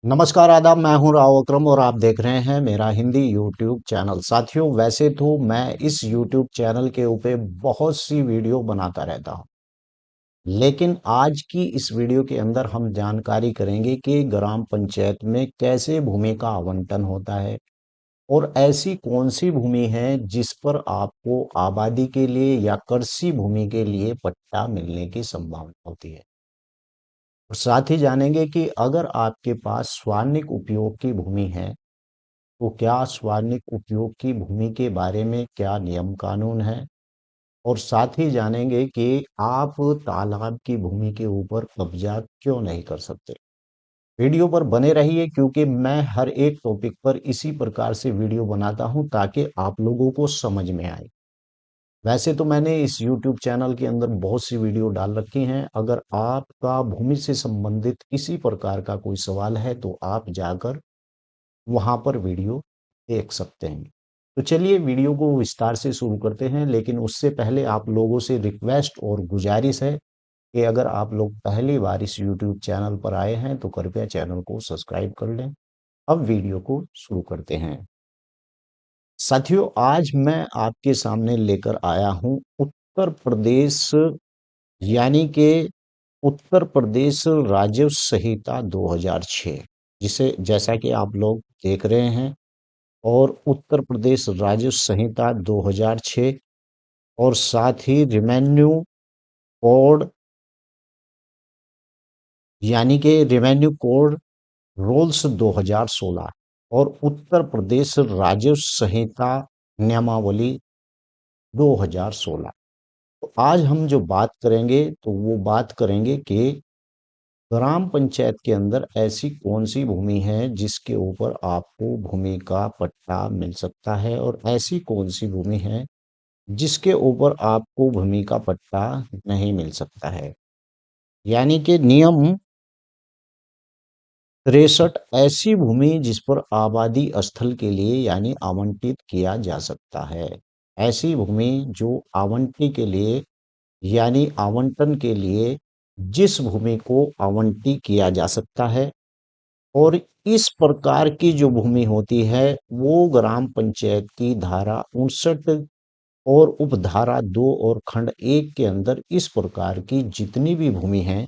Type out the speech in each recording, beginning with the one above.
नमस्कार आदाब, मैं हूं राव अकरम और आप देख रहे हैं मेरा हिंदी यूट्यूब चैनल। साथियों, वैसे तो मैं इस यूट्यूब चैनल के ऊपर बहुत सी वीडियो बनाता रहता हूं, लेकिन आज की इस वीडियो के अंदर हम जानकारी करेंगे कि ग्राम पंचायत में कैसे भूमि का आवंटन होता है और ऐसी कौन सी भूमि है जिस पर आपको आबादी के लिए या कृषि भूमि के लिए पट्टा मिलने की संभावना होती है। और साथ ही जानेंगे कि अगर आपके पास स्वानिक उपयोग की भूमि है तो क्या स्वानिक उपयोग की भूमि के बारे में क्या नियम कानून है, और साथ ही जानेंगे कि आप तालाब की भूमि के ऊपर कब्जा क्यों नहीं कर सकते। वीडियो पर बने रहिए क्योंकि मैं हर एक टॉपिक पर इसी प्रकार से वीडियो बनाता हूं ताकि आप लोगों को समझ में आए। वैसे तो मैंने इस YouTube चैनल के अंदर बहुत सी वीडियो डाल रखी हैं। अगर आपका भूमि से संबंधित इसी प्रकार का कोई सवाल है तो आप जाकर वहां पर वीडियो देख सकते हैं। तो चलिए वीडियो को विस्तार से शुरू करते हैं, लेकिन उससे पहले आप लोगों से रिक्वेस्ट और गुजारिश है कि अगर आप लोग पहली बार इस YouTube चैनल पर आए हैं तो कृपया चैनल को सब्सक्राइब कर लें। अब वीडियो को शुरू करते हैं। साथियों, आज मैं आपके सामने लेकर आया हूं उत्तर प्रदेश, यानी कि उत्तर प्रदेश राजस्व संहिता 2006, जिसे जैसा कि आप लोग देख रहे हैं, और उत्तर प्रदेश राजस्व संहिता 2006 और साथ ही रेवेन्यू कोड, यानी कि रेवेन्यू कोड रूल्स 2016 और उत्तर प्रदेश राजस्व संहिता नियमावली 2016। तो आज हम जो बात करेंगे तो वो बात करेंगे कि ग्राम पंचायत के अंदर ऐसी कौन सी भूमि है जिसके ऊपर आपको भूमि का पट्टा मिल सकता है, और ऐसी कौन सी भूमि है जिसके ऊपर आपको भूमि का पट्टा नहीं मिल सकता है। यानी कि नियम 63, ऐसी भूमि जिस पर आबादी स्थल के लिए यानी आवंटित किया जा सकता है। ऐसी भूमि जो आवंटी के लिए यानी आवंटन के लिए जिस भूमि को आवंटी किया जा सकता है, और इस प्रकार की जो भूमि होती है वो ग्राम पंचायत की धारा 59 और उपधारा 2 और खंड 1 के अंदर इस प्रकार की जितनी भी भूमि है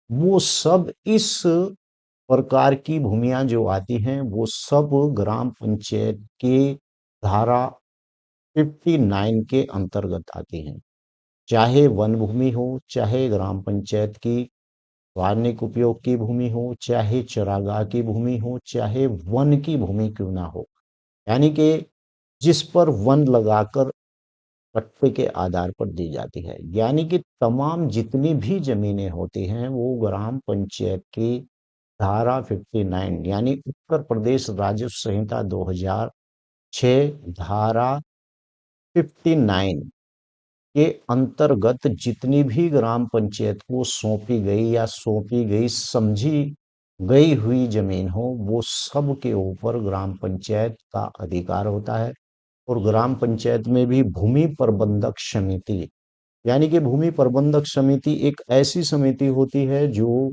वो सब इस प्रकार की भूमियां जो आती हैं वो सब ग्राम पंचायत की धारा 59 के अंतर्गत आती हैं। चाहे वन भूमि हो, चाहे ग्राम पंचायत की वार्षिक उपयोग की भूमि हो, चाहे चरागाह की भूमि हो, चाहे वन की भूमि क्यों ना हो, यानी कि जिस पर वन लगाकर पट्टे के आधार पर दी जाती है, यानी कि तमाम जितनी भी जमीनें होती हैं वो ग्राम पंचायत की धारा 59 यानी उत्तर प्रदेश राजस्व संहिता 2006 धारा 59 के अंतर्गत जितनी भी ग्राम पंचायत को सौंपी गई या सौंपी गई समझी गई हुई जमीन हो वो सब के ऊपर ग्राम पंचायत का अधिकार होता है। और ग्राम पंचायत में भी भूमि प्रबंधक समिति, यानी कि भूमि प्रबंधक समिति एक ऐसी समिति होती है जो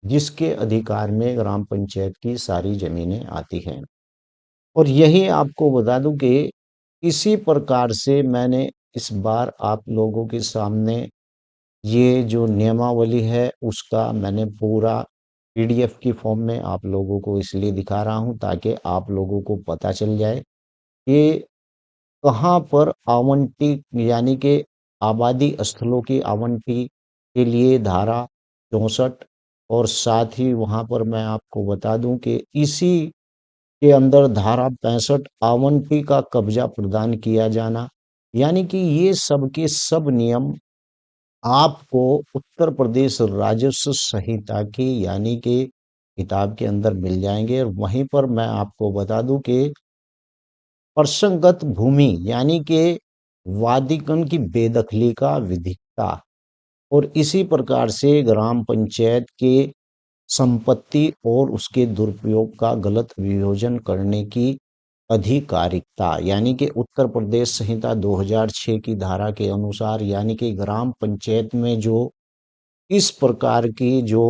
जिसके अधिकार में ग्राम पंचायत की सारी जमीनें आती हैं। और यही आपको बता दूं कि इसी प्रकार से मैंने इस बार आप लोगों के सामने ये जो नियमावली है उसका मैंने पूरा पीडीएफ की फॉर्म में आप लोगों को इसलिए दिखा रहा हूं ताकि आप लोगों को पता चल जाए कि कहाँ पर आवंटी, यानी कि आबादी स्थलों की आवंटी के लिए धारा 64, और साथ ही वहां पर मैं आपको बता दूं कि इसी के अंदर धारा 65 आवंटी का कब्जा प्रदान किया जाना, यानी कि ये सब के सब नियम आपको उत्तर प्रदेश राजस्व संहिता की यानी कि किताब के अंदर मिल जाएंगे। और वहीं पर मैं आपको बता दूं कि प्रसंगत भूमि यानी कि वादिकन की बेदखली का विधिकता, और इसी प्रकार से ग्राम पंचायत के संपत्ति और उसके दुरुपयोग का गलत वियोजन करने की अधिकारिकता, यानी कि उत्तर प्रदेश संहिता 2006 की धारा के अनुसार, यानी कि ग्राम पंचायत में जो इस प्रकार की जो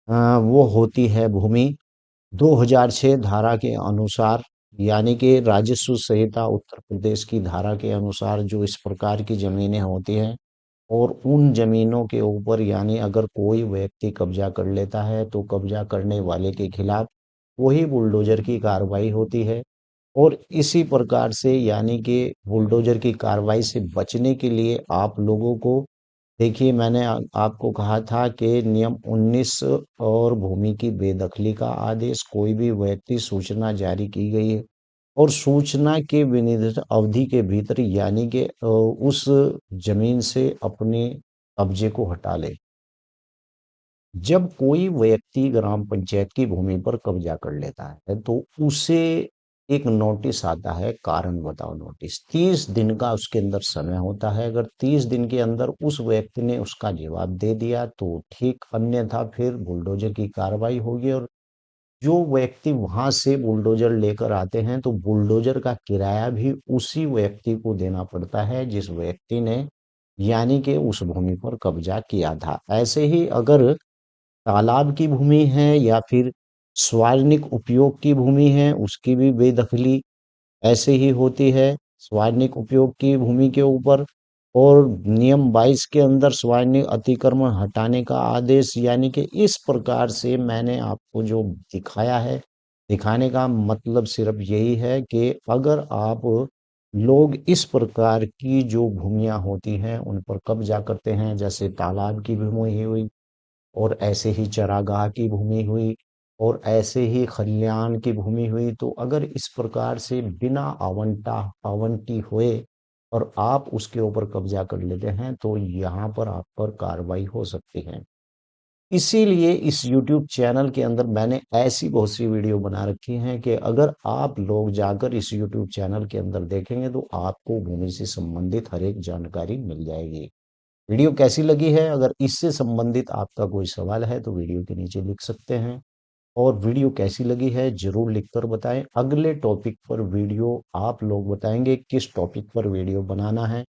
वो होती है भूमि, 2006 धारा के अनुसार, यानी कि राजस्व संहिता उत्तर प्रदेश की धारा के अनुसार जो इस प्रकार की जमीनें होती हैं, और उन जमीनों के ऊपर यानी अगर कोई व्यक्ति कब्जा कर लेता है तो कब्जा करने वाले के खिलाफ वही बुलडोजर की कार्रवाई होती है। और इसी प्रकार से यानी कि बुलडोजर की कार्रवाई से बचने के लिए आप लोगों को, देखिए मैंने आपको कहा था कि नियम 19 और भूमि की बेदखली का आदेश, कोई भी व्यक्ति सूचना जारी की गई है और सूचना के विनिर्दिष्ट अवधि के भीतर यानी कि उस जमीन से अपने कब्जे को हटा ले। जब कोई व्यक्ति ग्राम पंचायत की भूमि पर कब्जा कर लेता है तो उसे एक नोटिस आता है, कारण बताओ नोटिस। 30 दिन का उसके अंदर समय होता है। अगर 30 दिन के अंदर उस व्यक्ति ने उसका जवाब दे दिया तो ठीक, अन्यथा फिर बुलडोजर की कार्रवाई होगी। और जो व्यक्ति वहां से बुलडोजर लेकर आते हैं तो बुलडोजर का किराया भी उसी व्यक्ति को देना पड़ता है जिस व्यक्ति ने यानी कि उस भूमि पर कब्जा किया था। ऐसे ही अगर तालाब की भूमि है या फिर सार्वजनिक उपयोग की भूमि है, उसकी भी बेदखली ऐसे ही होती है। सार्वजनिक उपयोग की भूमि के ऊपर और नियम 22 के अंदर सार्वजनिक अतिक्रमण हटाने का आदेश, यानी कि इस प्रकार से मैंने आपको जो दिखाया है, दिखाने का मतलब सिर्फ यही है कि अगर आप लोग इस प्रकार की जो भूमियां होती हैं उन पर कब्जा करते हैं, जैसे तालाब की भूमि हुई और ऐसे ही चरागाह की भूमि हुई और ऐसे ही खलियान की भूमि हुई, तो अगर इस प्रकार से बिना आवंटी हुए और आप उसके ऊपर कब्जा कर लेते हैं तो यहाँ पर आप पर कार्रवाई हो सकती है। इसीलिए इस YouTube चैनल के अंदर मैंने ऐसी बहुत सी वीडियो बना रखी हैं कि अगर आप लोग जाकर इस YouTube चैनल के अंदर देखेंगे तो आपको भूमि से संबंधित हर एक जानकारी मिल जाएगी। वीडियो कैसी लगी है? अगर इससे संबंधित आपका कोई सवाल है तो वीडियो के नीचे लिख सकते हैं। और वीडियो कैसी लगी है ज़रूर लिखकर बताएं। अगले टॉपिक पर वीडियो आप लोग बताएंगे किस टॉपिक पर वीडियो बनाना है,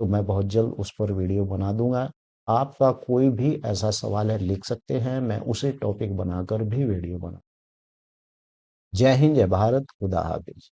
तो मैं बहुत जल्द उस पर वीडियो बना दूंगा। आपका कोई भी ऐसा सवाल है लिख सकते हैं, मैं उसे टॉपिक बनाकर भी वीडियो बना। जय हिंद, जय भारत, खुदा हाफिज।